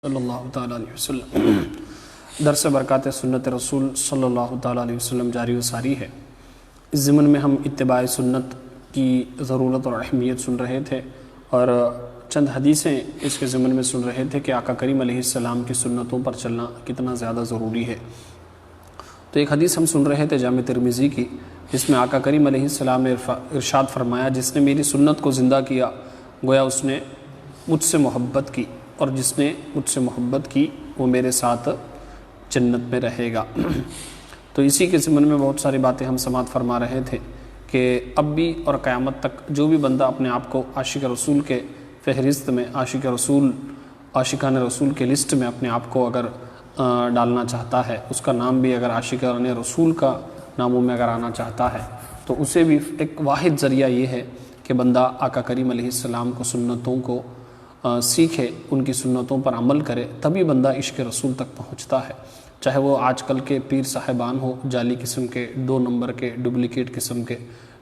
صلی اللہ تعالیٰ علیہ وسلم درس برکات سنت رسول صلی اللہ تعالیٰ علیہ وسلم جاری و ساری ہے۔ اس ضمن میں ہم اتباع سنت کی ضرورت اور اہمیت سن رہے تھے اور چند حدیثیں اس کے ضمن میں سن رہے تھے کہ آقا کریم علیہ السلام کی سنتوں پر چلنا کتنا زیادہ ضروری ہے۔ تو ایک حدیث ہم سن رہے تھے جامع ترمذی کی، جس میں آقا کریم علیہ السلام نے ارشاد فرمایا، جس نے میری سنت کو زندہ کیا گویا اس نے مجھ سے محبت کی، اور جس نے مجھ سے محبت کی وہ میرے ساتھ جنت میں رہے گا۔ تو اسی کے ضمن میں بہت ساری باتیں ہم سماعت فرما رہے تھے کہ اب بھی اور قیامت تک جو بھی بندہ اپنے آپ کو عاشق رسول کے فہرست میں، عاشقان رسول کے لسٹ میں اپنے آپ کو اگر ڈالنا چاہتا ہے، اس کا نام بھی اگر عاشقان رسول کا ناموں میں اگر آنا چاہتا ہے، تو اسے بھی ایک واحد ذریعہ یہ ہے کہ بندہ آقا کریم علیہ السلام کو سنتوں کو سیکھے، ان کی سنتوں پر عمل کرے، تبھی بندہ عشق رسول تک پہنچتا ہے۔ چاہے وہ آج کل کے پیر صاحبان ہو، جعلی قسم کے، 2 نمبر کے، ڈپلیکیٹ قسم کے،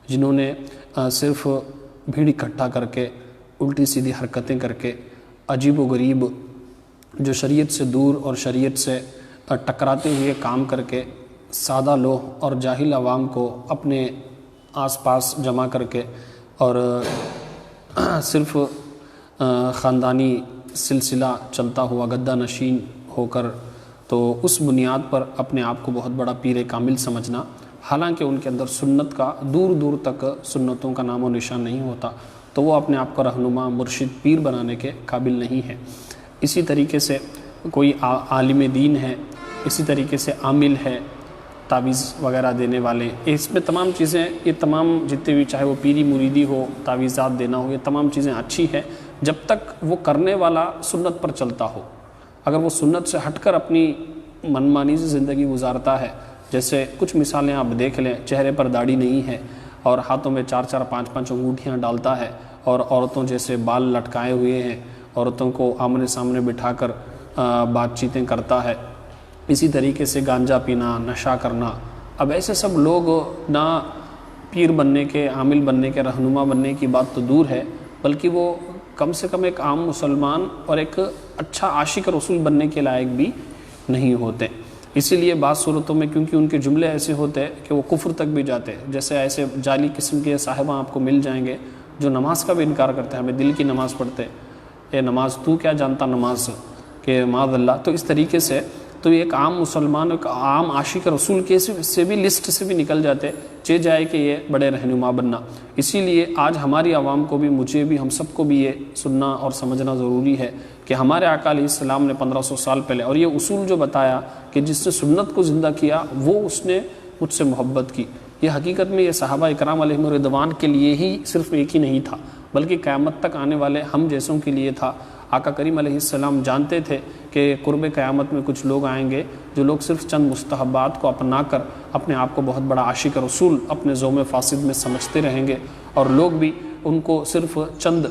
جنہوں نے صرف بھیڑ اکٹھا کر کے، الٹی سیدھی حرکتیں کر کے، عجیب و غریب جو شریعت سے دور اور شریعت سے ٹکراتے ہوئے کام کر کے، سادہ لوگ اور جاہل عوام کو اپنے آس پاس جمع کر کے اور صرف خاندانی سلسلہ چلتا ہوا گدہ نشین ہو کر، تو اس بنیاد پر اپنے آپ کو بہت بڑا پیر کامل سمجھنا، حالانکہ ان کے اندر سنت کا دور دور تک سنتوں کا نام و نشان نہیں ہوتا، تو وہ اپنے آپ کو رہنما، مرشد، پیر بنانے کے قابل نہیں ہے۔ اسی طریقے سے کوئی عالم دین ہے، اسی طریقے سے عامل ہے، تعویذ وغیرہ دینے والے، اس میں تمام چیزیں، یہ تمام جتنے بھی، چاہے وہ پیری مریدی ہو، تعویذات دینا ہو، یہ تمام چیزیں اچھی ہیں جب تک وہ کرنے والا سنت پر چلتا ہو۔ اگر وہ سنت سے ہٹ کر اپنی منمانی سے زندگی گزارتا ہے، جیسے کچھ مثالیں آپ دیکھ لیں، چہرے پر داڑھی نہیں ہے اور ہاتھوں میں 4 5 انگوٹھیاں ڈالتا ہے، اور عورتوں جیسے بال لٹکائے ہوئے ہیں، عورتوں کو آمنے سامنے بٹھا کر بات چیتیں کرتا ہے، اسی طریقے سے گانجا پینا، نشہ کرنا۔ اب ایسے سب لوگ نہ پیر بننے کے، عامل بننے کے، رہنما بننے کی بات تو دور ہے، بلکہ وہ کم سے کم ایک عام مسلمان اور ایک اچھا عاشق رسول بننے کے لائق بھی نہیں ہوتے۔ اسی لیے بعض صورتوں میں کیونکہ ان کے جملے ایسے ہوتے ہیں کہ وہ کفر تک بھی جاتے ہیں، جیسے ایسے جعلی قسم کے صاحبہ آپ کو مل جائیں گے جو نماز کا بھی انکار کرتے ہیں، ہمیں دل کی نماز پڑھتے، اے نماز تو کیا جانتا نماز، کہ معاذ اللہ۔ تو اس طریقے سے تو ایک عام مسلمان، ایک عام عاشق رسول کے سے بھی لسٹ سے بھی نکل جاتے، چہ جائے کہ یہ بڑے رہنما بننا۔ اسی لیے آج ہماری عوام کو بھی، مجھے بھی، ہم سب کو بھی یہ سننا اور سمجھنا ضروری ہے کہ ہمارے آقا علیہ السلام نے 1500 سال پہلے، اور یہ اصول جو بتایا کہ جس نے سنت کو زندہ کیا وہ اس نے مجھ سے محبت کی، یہ حقیقت میں یہ صحابہ اکرام علیہم الرضوان کے لیے ہی صرف ایک ہی نہیں تھا، بلکہ قیامت تک آنے والے ہم جیسوں کے لیے تھا۔ آقا کریم علیہ السلام جانتے تھے کہ قرب قیامت میں کچھ لوگ آئیں گے جو لوگ صرف چند مستحبات کو اپنا کر اپنے آپ کو بہت بڑا عاشق رسول اپنے ذوم فاسد میں سمجھتے رہیں گے، اور لوگ بھی ان کو صرف چند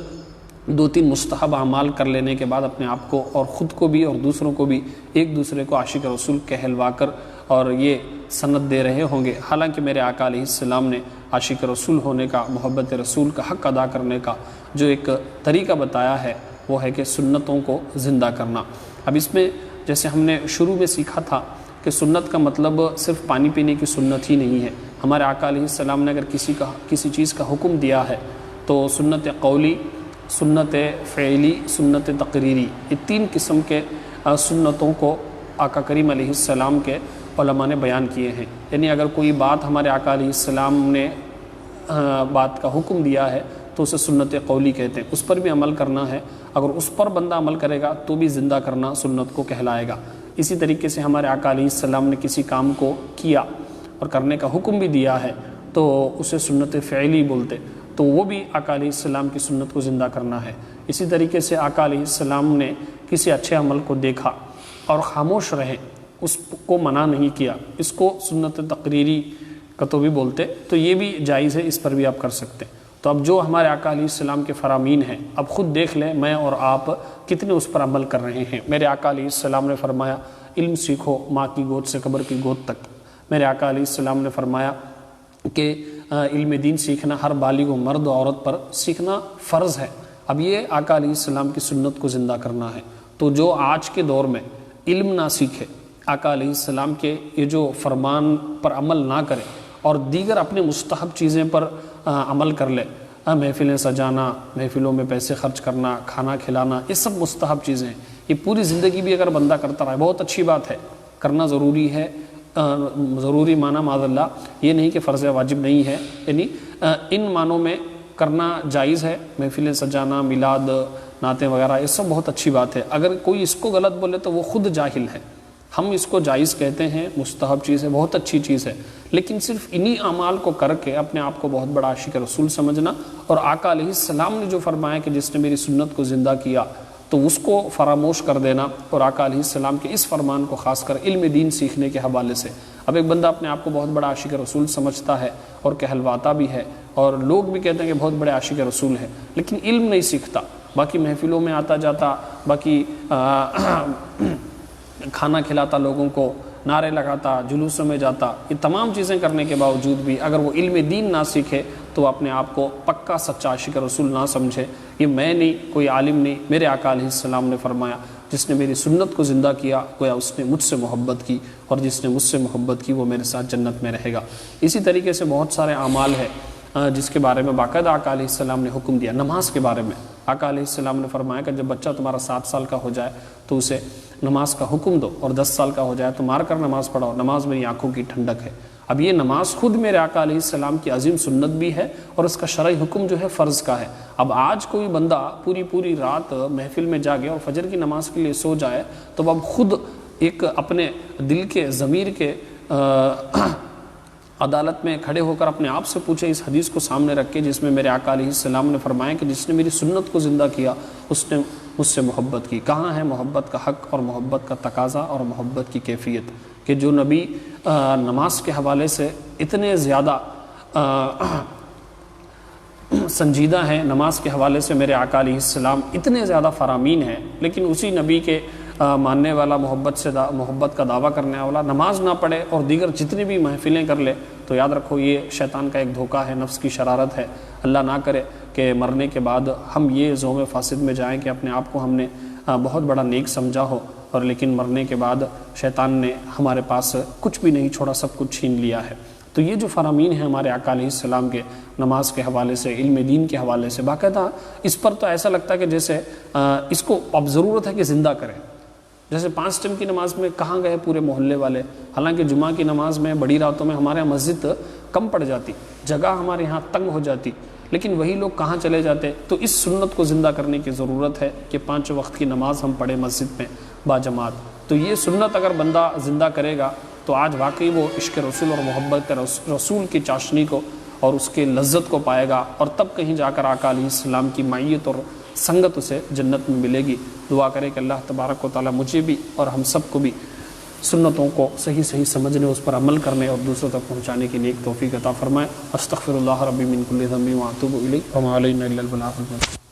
2-3 مستحب اعمال کر لینے کے بعد اپنے آپ کو اور خود کو بھی اور دوسروں کو بھی ایک دوسرے کو عاشق رسول کہلوا کر اور یہ سند دے رہے ہوں گے، حالانکہ میرے آقا علیہ السلام نے عاشق رسول ہونے کا، محبت رسول کا حق ادا کرنے کا جو ایک طریقہ بتایا ہے وہ ہے کہ سنتوں کو زندہ کرنا۔ اب اس میں جیسے ہم نے شروع میں سیکھا تھا کہ سنت کا مطلب صرف پانی پینے کی سنت ہی نہیں ہے۔ ہمارے آقا علیہ السلام نے اگر کسی چیز کا حکم دیا ہے تو سنت قولی، سنت فعلی، سنت تقریری، یہ 3 قسم کے سنتوں کو آقا کریم علیہ السلام کے علماء نے بیان کیے ہیں۔ یعنی اگر کوئی بات ہمارے آقا علیہ السلام نے بات کا حکم دیا ہے تو اسے سنت قولی کہتے ہیں، اس پر بھی عمل کرنا ہے، اگر اس پر بندہ عمل کرے گا تو بھی زندہ کرنا سنت کو کہلائے گا۔ اسی طریقے سے ہمارے آقا علیہ السلام نے کسی کام کو کیا اور کرنے کا حکم بھی دیا ہے تو اسے سنت فعلی بولتے، تو وہ بھی آقا علیہ السلام کی سنت کو زندہ کرنا ہے۔ اسی طریقے سے آقا علیہ السلام نے کسی اچھے عمل کو دیکھا اور خاموش رہے، اس کو منع نہیں کیا، اس کو سنت تقریری کا تو بھی بولتے، تو یہ بھی جائز ہے، اس پر بھی آپ کر سکتے ہیں۔ تو اب جو ہمارے آقا علیہ السلام کے فرامین ہیں، اب خود دیکھ لیں میں اور آپ کتنے اس پر عمل کر رہے ہیں۔ میرے آقا علیہ السلام نے فرمایا علم سیکھو ماں کی گود سے قبر کی گود تک۔ میرے آقا علیہ السلام نے فرمایا کہ علم دین سیکھنا ہر بالغ و مرد و عورت پر سیکھنا فرض ہے۔ اب یہ آقا علیہ السلام کی سنت کو زندہ کرنا ہے۔ تو جو آج کے دور میں علم نہ سیکھے، آقا علیہ السلام کے یہ جو فرمان پر عمل نہ کرے اور دیگر اپنے مستحب چیزیں پر عمل کر لے، محفلیں سجانا، محفلوں میں پیسے خرچ کرنا، کھانا کھلانا، یہ سب مستحب چیزیں ہیں، یہ پوری زندگی بھی اگر بندہ کرتا رہے بہت اچھی بات ہے، کرنا ضروری ہے، ضروری معنی معاذ اللہ یہ نہیں کہ فرض واجب نہیں ہے، یعنی ان معنوں میں کرنا جائز ہے، محفلیں سجانا، میلاد، نعتیں وغیرہ، یہ سب بہت اچھی بات ہے۔ اگر کوئی اس کو غلط بولے تو وہ خود جاہل ہے، ہم اس کو جائز کہتے ہیں، مستحب چیز ہے، بہت اچھی چیز ہے، لیکن صرف انہی اعمال کو کر کے اپنے آپ کو بہت بڑا عاشق رسول سمجھنا، اور آقا علیہ السلام نے جو فرمایا کہ جس نے میری سنت کو زندہ کیا تو اس کو فراموش کر دینا، اور آقا علیہ السلام کے اس فرمان کو خاص کر علم دین سیکھنے کے حوالے سے، اب ایک بندہ اپنے آپ کو بہت بڑا عاشق رسول سمجھتا ہے اور کہلواتا بھی ہے، اور لوگ بھی کہتے ہیں کہ بہت بڑے عاشق رسول ہیں، لیکن علم نہیں سیکھتا، باقی محفلوں میں آتا جاتا، باقی کھانا کھلاتا لوگوں کو، نعرے لگاتا، جلوسوں میں جاتا، یہ تمام چیزیں کرنے کے باوجود بھی اگر وہ علم دین نہ سیکھے تو وہ اپنے آپ کو پکا سچا عاشق رسول نہ سمجھے۔ یہ میں نہیں، کوئی عالم نہیں، میرے آقا علیہ السلام نے فرمایا جس نے میری سنت کو زندہ کیا گویا اس نے مجھ سے محبت کی، اور جس نے مجھ سے محبت کی وہ میرے ساتھ جنت میں رہے گا۔ اسی طریقے سے بہت سارے اعمال ہیں جس کے بارے میں باقاعدہ آقا علیہ السلام نے حکم دیا۔ نماز کے بارے میں آقا علیہ السلام نے فرمایا کہ جب بچہ تمہارا 7 سال کا ہو جائے تو اسے نماز کا حکم دو، اور 10 سال کا ہو جائے تو مار کر نماز پڑھاؤ، نماز میری آنکھوں کی ٹھنڈک ہے۔ اب یہ نماز خود میرے آقا علیہ السلام کی عظیم سنت بھی ہے، اور اس کا شرعی حکم جو ہے فرض کا ہے۔ اب آج کوئی بندہ پوری رات محفل میں جاگے اور فجر کی نماز کے لیے سو جائے تو اب خود ایک اپنے دل کے ضمیر کے عدالت میں کھڑے ہو کر اپنے آپ سے پوچھے، اس حدیث کو سامنے رکھ کے جس میں میرے آقا علیہ السلام نے فرمایا کہ جس نے میری سنت کو زندہ کیا اس نے مجھ سے محبت کی۔ کہاں ہے محبت کا حق اور محبت کا تقاضا اور محبت کی کیفیت، کہ جو نبی نماز کے حوالے سے اتنے زیادہ سنجیدہ ہیں، نماز کے حوالے سے میرے آقا علیہ السلام اتنے زیادہ فرامین ہیں، لیکن اسی نبی کے ماننے والا، محبت کا دعویٰ کرنے والا نماز نہ پڑھے اور دیگر جتنی بھی محفلیں کر لے، تو یاد رکھو یہ شیطان کا ایک دھوکہ ہے، نفس کی شرارت ہے۔ اللہ نہ کرے کہ مرنے کے بعد ہم یہ زوم فاسد میں جائیں کہ اپنے آپ کو ہم نے بہت بڑا نیک سمجھا ہو، اور لیکن مرنے کے بعد شیطان نے ہمارے پاس کچھ بھی نہیں چھوڑا، سب کچھ چھین لیا ہے۔ تو یہ جو فرامین ہیں ہمارے آقا علیہ السلام کے نماز کے حوالے سے، علم دین کے حوالے سے، باقاعدہ اس پر تو ایسا لگتا ہے کہ جیسے اس کو اب ضرورت ہے کہ زندہ کریں۔ جیسے 5 ٹائم کی نماز میں کہاں گئے پورے محلے والے، حالانکہ جمعہ کی نماز میں بڑی راتوں میں ہمارے یہاں مسجد کم پڑ جاتی، جگہ ہمارے یہاں تنگ ہو جاتی، لیکن وہی لوگ کہاں چلے جاتے۔ تو اس سنت کو زندہ کرنے کی ضرورت ہے کہ 5 وقت کی نماز ہم پڑھیں مسجد میں باجماعت۔ تو یہ سنت اگر بندہ زندہ کرے گا تو آج واقعی وہ عشق رسول اور محبت رسول کی چاشنی کو اور اس کے لذت کو پائے گا، اور تب کہیں جا کر آقا علیہ السلام کی معیت اور سنگت اسے جنت میں ملے گی۔ دعا کرے کہ اللہ تبارک و تعالیٰ مجھے بھی اور ہم سب کو بھی سنتوں کو صحیح سمجھنے، اس پر عمل کرنے اور دوسروں تک پہنچانے کی نیک توفیق عطا فرمائے۔ استغفر اللہ ربی من کل ذنب و اتوب الیہ وما علینا الا البلاغ المبین۔